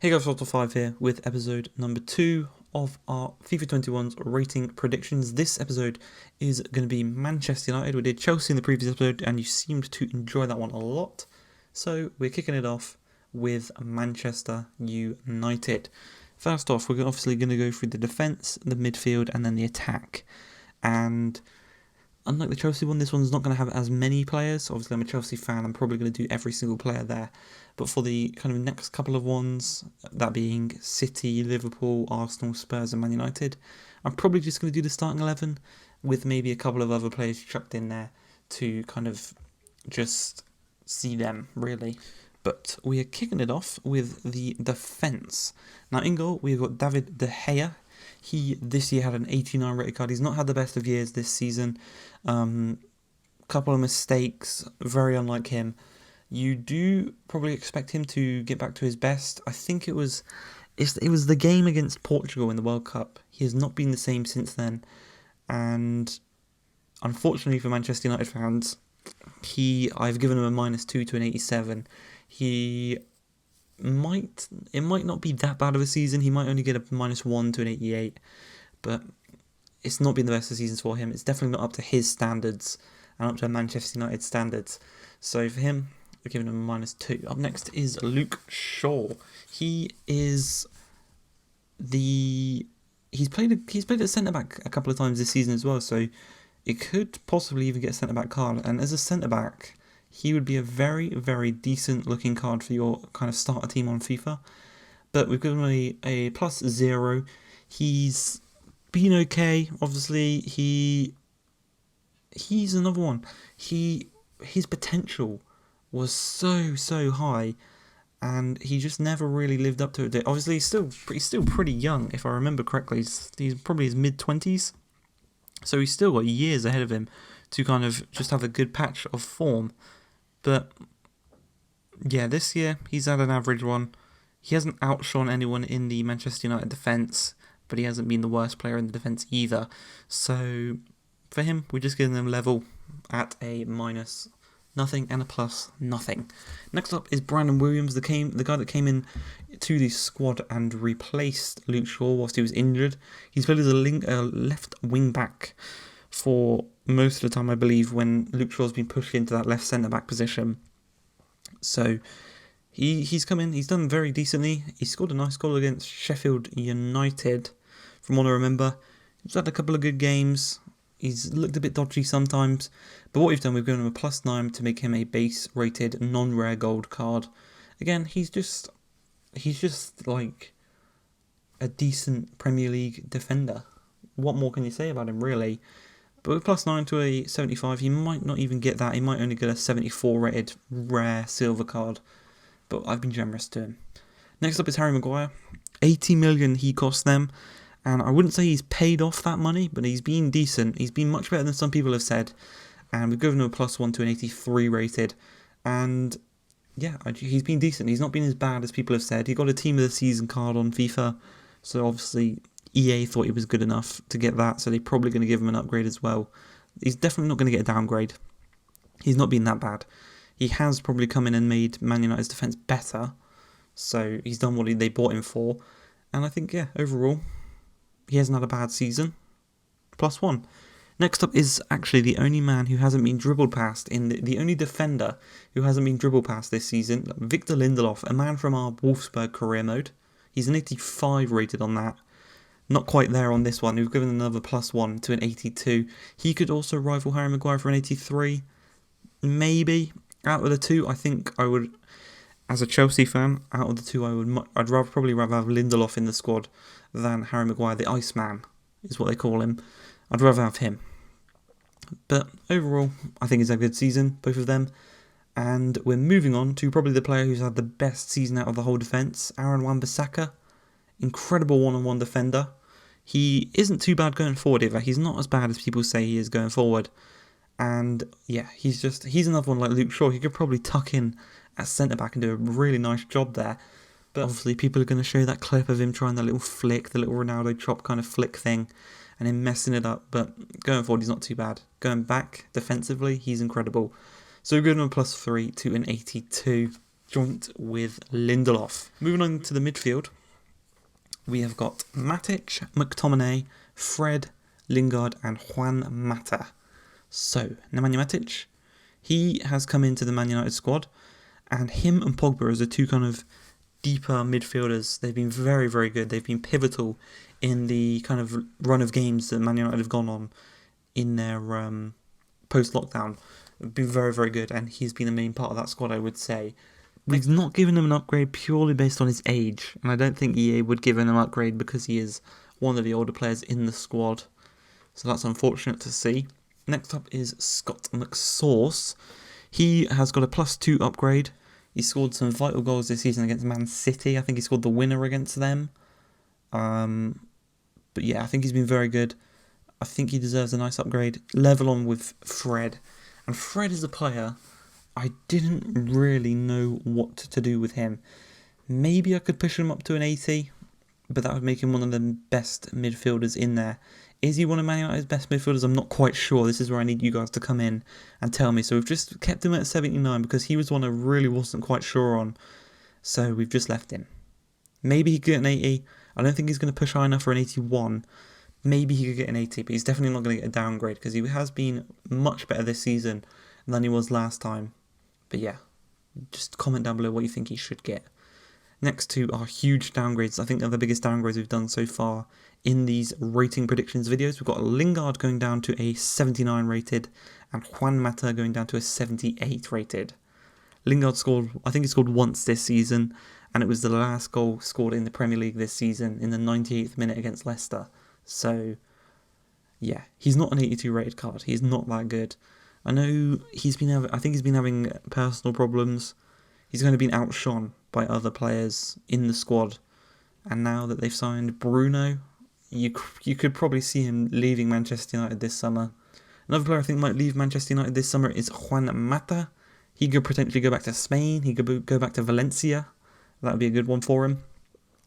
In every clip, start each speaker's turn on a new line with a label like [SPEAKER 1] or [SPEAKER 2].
[SPEAKER 1] Hey guys, Top5 here with episode number 2 of our FIFA 21's rating predictions. This episode is going to be Manchester United. We did Chelsea in the previous episode and you seemed to enjoy that one a lot. So we're kicking it off with Manchester United. First off, we're obviously going to go through the defence, the midfield and then the attack. And unlike the Chelsea one, this one's not going to have as many players. Obviously, I'm a Chelsea fan. I'm probably going to do every single player there. But for the kind of next couple of ones, that being City, Liverpool, Arsenal, Spurs and Man United, I'm probably just going to do the starting 11 with maybe a couple of other players chucked in there to kind of just see them, really. But we are kicking it off with the defence. Now, in goal, we've got David De Gea. He, this year, had an 89 rated card. He's not had the best of years this season. Couple of mistakes, very unlike him. You do probably expect him to get back to his best. I think it was the game against Portugal in the World Cup. He has not been the same since then. And unfortunately for Manchester United fans, I've given him a -2 to an 87. It might not be that bad of a season. He might only get a -1 to an 88. But it's not been the best of seasons for him. It's definitely not up to his standards and up to Manchester United standards. So for him, we're giving him a -2. Up next is Luke Shaw. He's played at centre back a couple of times this season as well, so it could possibly even get a centre back card. And as a centre back, he would be a very, very decent looking card for your kind of starter team on FIFA. But we've given him a +0. He's been okay. Obviously, he's another one. His potential was so high, and he just never really lived up to it. Obviously, he's still pretty young, if I remember correctly. He's probably his mid-20s, so he's still got years ahead of him to kind of just have a good patch of form. But yeah, this year he's had an average one. He hasn't outshone anyone in the Manchester United defence, but he hasn't been the worst player in the defence either. So for him, we're just giving him level at a -0 and a +0. Next up is Brandon Williams, the guy that came in to the squad and replaced Luke Shaw whilst he was injured. He's played as a left wing back for most of the time, I believe, when Luke Shaw's been pushed into that left centre back position. So he's come in, he's done very decently. He scored a nice goal against Sheffield United, from what I remember. He's had a couple of good games. He's looked a bit dodgy sometimes, but what we've done, we've given him a +9 to make him a base-rated, non-rare gold card. Again, he's just like a decent Premier League defender. What more can you say about him, really? But with +9 to a 75, he might not even get that. He might only get a 74 rated rare silver card, but I've been generous to him. Next up is Harry Maguire. 80 million he cost them. And I wouldn't say he's paid off that money, but he's been decent. He's been much better than some people have said. And we've given him a +1 to an 83 rated. And yeah, he's been decent. He's not been as bad as people have said. He got a Team of the Season card on FIFA. So obviously EA thought he was good enough to get that. So they're probably going to give him an upgrade as well. He's definitely not going to get a downgrade. He's not been that bad. He has probably come in and made Man United's defence better. So he's done what they bought him for. And I think, yeah, overall, he hasn't had a bad season. +1. Next up is actually the only man who hasn't been dribbled past, the only defender who hasn't been dribbled past this season, Victor Lindelof, a man from our Wolfsburg career mode. He's an 85 rated on that. Not quite there on this one. We've given another +1 to an 82. He could also rival Harry Maguire for an 83. Maybe. Out of the two, I think I would, as a Chelsea fan, out of the two, I'd probably rather have Lindelof in the squad than Harry Maguire, the Iceman, is what they call him. I'd rather have him. But overall, I think he's had a good season, both of them. And we're moving on to probably the player who's had the best season out of the whole defence, Aaron Wan-Bissaka. Incredible one-on-one defender. He isn't too bad going forward either. He's not as bad as people say he is going forward. And yeah, he's another one like Luke Shaw. He could probably tuck in at centre-back and do a really nice job there. But obviously people are going to show that clip of him trying that little flick, the little Ronaldo chop kind of flick thing, and him messing it up. But going forward, he's not too bad. Going back defensively, he's incredible. So we're giving him a +3 to an 82. joint with Lindelof. Moving on to the midfield, we have got Matic, McTominay, Fred, Lingard and Juan Mata. So, Nemanja Matic, he has come into the Man United squad, and him and Pogba as the two kind of deeper midfielders. They've been very, very good. They've been pivotal in the kind of run of games that Man United have gone on in their post-lockdown. Been very, very good, and he's been the main part of that squad, I would say. We've not given him an upgrade purely based on his age, and I don't think EA would give him an upgrade because he is one of the older players in the squad. So that's unfortunate to see. Next up is Scott McSauce. He has got a +2 upgrade. He scored some vital goals this season against Man City. I think he scored the winner against them. But yeah, I think he's been very good. I think he deserves a nice upgrade. Level on with Fred. And Fred is a player I didn't really know what to do with him. Maybe I could push him up to an 80, but that would make him one of the best midfielders in there. Is he one of Man United's best midfielders? I'm not quite sure. This is where I need you guys to come in and tell me. So we've just kept him at 79 because he was one I really wasn't quite sure on. So we've just left him. Maybe he could get an 80. I don't think he's going to push high enough for an 81. Maybe he could get an 80, but he's definitely not going to get a downgrade because he has been much better this season than he was last time. But yeah, just comment down below what you think he should get. Next two are huge downgrades. I think they're the biggest downgrades we've done so far in these rating predictions videos. We've got Lingard going down to a 79 rated and Juan Mata going down to a 78 rated. Lingard scored, I think he scored once this season, and it was the last goal scored in the Premier League this season in the 98th minute against Leicester. So yeah, he's not an 82 rated card. He's not that good. I know I think he's been having personal problems. He's kind of been outshone by other players in the squad. And now that they've signed Bruno, you could probably see him leaving Manchester United this summer. Another player I think might leave Manchester United this summer is Juan Mata. He could potentially go back to Spain. He could go back to Valencia. That would be a good one for him.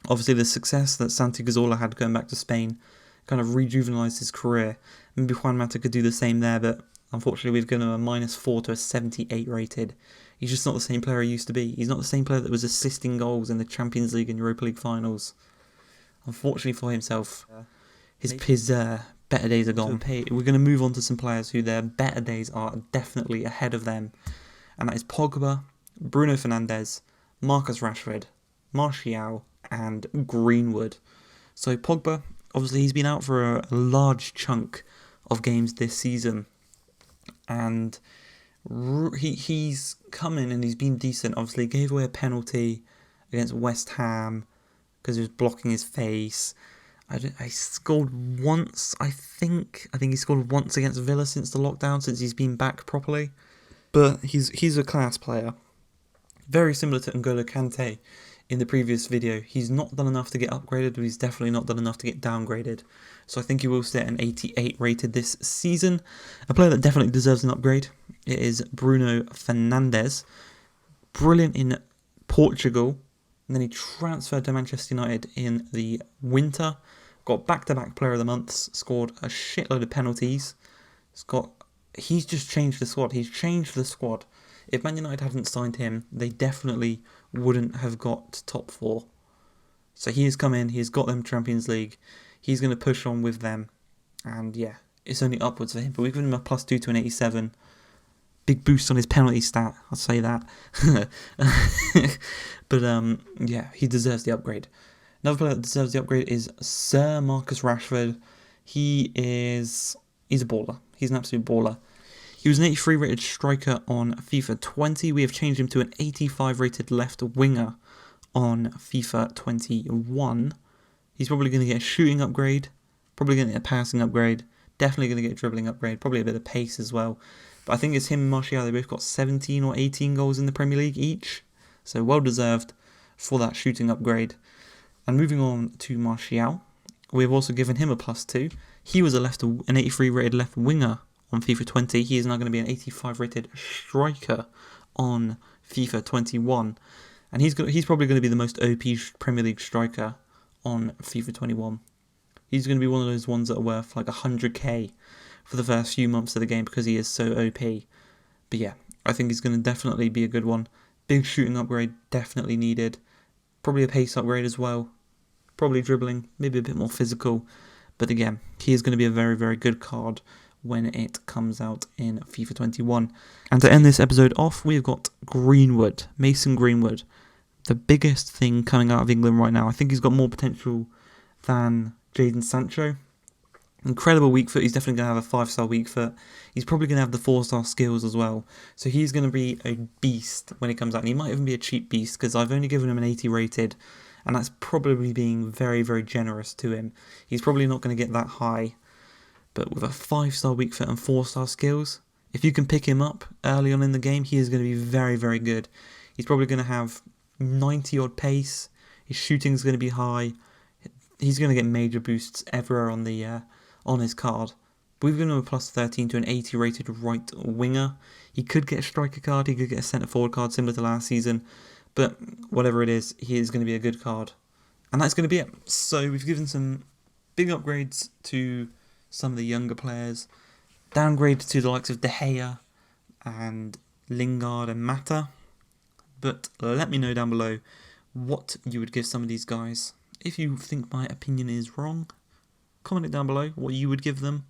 [SPEAKER 1] Obviously, the success that Santi Cazorla had going back to Spain kind of rejuvenized his career. Maybe Juan Mata could do the same there, but unfortunately we've given him a -4 to a 78 rated. He's just not the same player he used to be. He's not the same player that was assisting goals in the Champions League and Europa League finals. Unfortunately for himself, his better days are gone. We're going to move on to some players who their better days are definitely ahead of them. And that is Pogba, Bruno Fernandes, Marcus Rashford, Martial and Greenwood. So Pogba, obviously he's been out for a large chunk of games this season. And he's come in and he's been decent. Obviously, he gave away a penalty against West Ham because he was blocking his face. I scored once, I think he scored once against Villa since the lockdown, since he's been back properly. But he's a class player. Very similar to N'Golo Kante in the previous video. He's not done enough to get upgraded, but he's definitely not done enough to get downgraded. So I think he will stay at an 88 rated this season. A player that definitely deserves an upgrade, it is Bruno Fernandes. Brilliant in Portugal. And then he transferred to Manchester United in the winter. Got back-to-back player of the months. Scored a shitload of penalties. He's just changed the squad. He's changed the squad. If Man United hadn't signed him, they definitely wouldn't have got top 4. So he has come in, he's got them Champions League, he's going to push on with them, and yeah, it's only upwards for him. But we've given him a +2 to an 87. Big boost on his penalty stat, I'll say that. But yeah, he deserves the upgrade. Another player that deserves the upgrade is Sir Marcus Rashford. He's a baller. He's an absolute baller. He was an 83 rated striker on FIFA 20. We have changed him to an 85 rated left winger on FIFA 21. He's probably going to get a shooting upgrade, probably going to get a passing upgrade, definitely going to get a dribbling upgrade, probably a bit of pace as well. But I think it's him and Martial, they both got 17 or 18 goals in the Premier League each. So well deserved for that shooting upgrade. And moving on to Martial, we've also given him a +2. He was an 83 rated left winger on FIFA 20. He is now going to be an 85 rated striker on FIFA 21. And he's probably going to be the most OP Premier League striker on FIFA 21. He's going to be one of those ones that are worth like 100k for the first few months of the game because he is so OP. But yeah, I think he's going to definitely be a good one. Big shooting upgrade definitely needed. Probably a pace upgrade as well. Probably dribbling, maybe a bit more physical. But again, he is going to be a very, very good card when it comes out in FIFA 21. And to end this episode off, we've got Greenwood, Mason Greenwood. The biggest thing coming out of England right now. I think he's got more potential than Jadon Sancho. Incredible weak foot. He's definitely going to have a 5-star weak foot. He's probably going to have the 4-star skills as well. So he's going to be a beast when it comes out. And he might even be a cheap beast because I've only given him an 80 rated. And that's probably being very, very generous to him. He's probably not going to get that high. But with a 5-star weak foot and 4-star skills, if you can pick him up early on in the game, he is going to be very, very good. He's probably going to have 90 odd pace. His shooting is going to be high. He's going to get major boosts everywhere on his card. We've given him a plus 13 to an 80 rated right winger. He could get a striker card. He could get a centre forward card similar to last season. But whatever it is, he is going to be a good card. And that's going to be it. So we've given some big upgrades to some of the younger players. Downgrade to the likes of De Gea and Lingard and Mata. But let me know down below what you would give some of these guys. If you think my opinion is wrong, comment it down below what you would give them.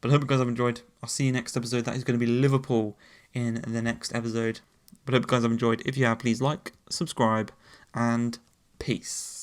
[SPEAKER 1] But I hope you guys have enjoyed. I'll see you next episode. That is going to be Liverpool in the next episode. But I hope you guys have enjoyed. If you have, please like, subscribe, and peace.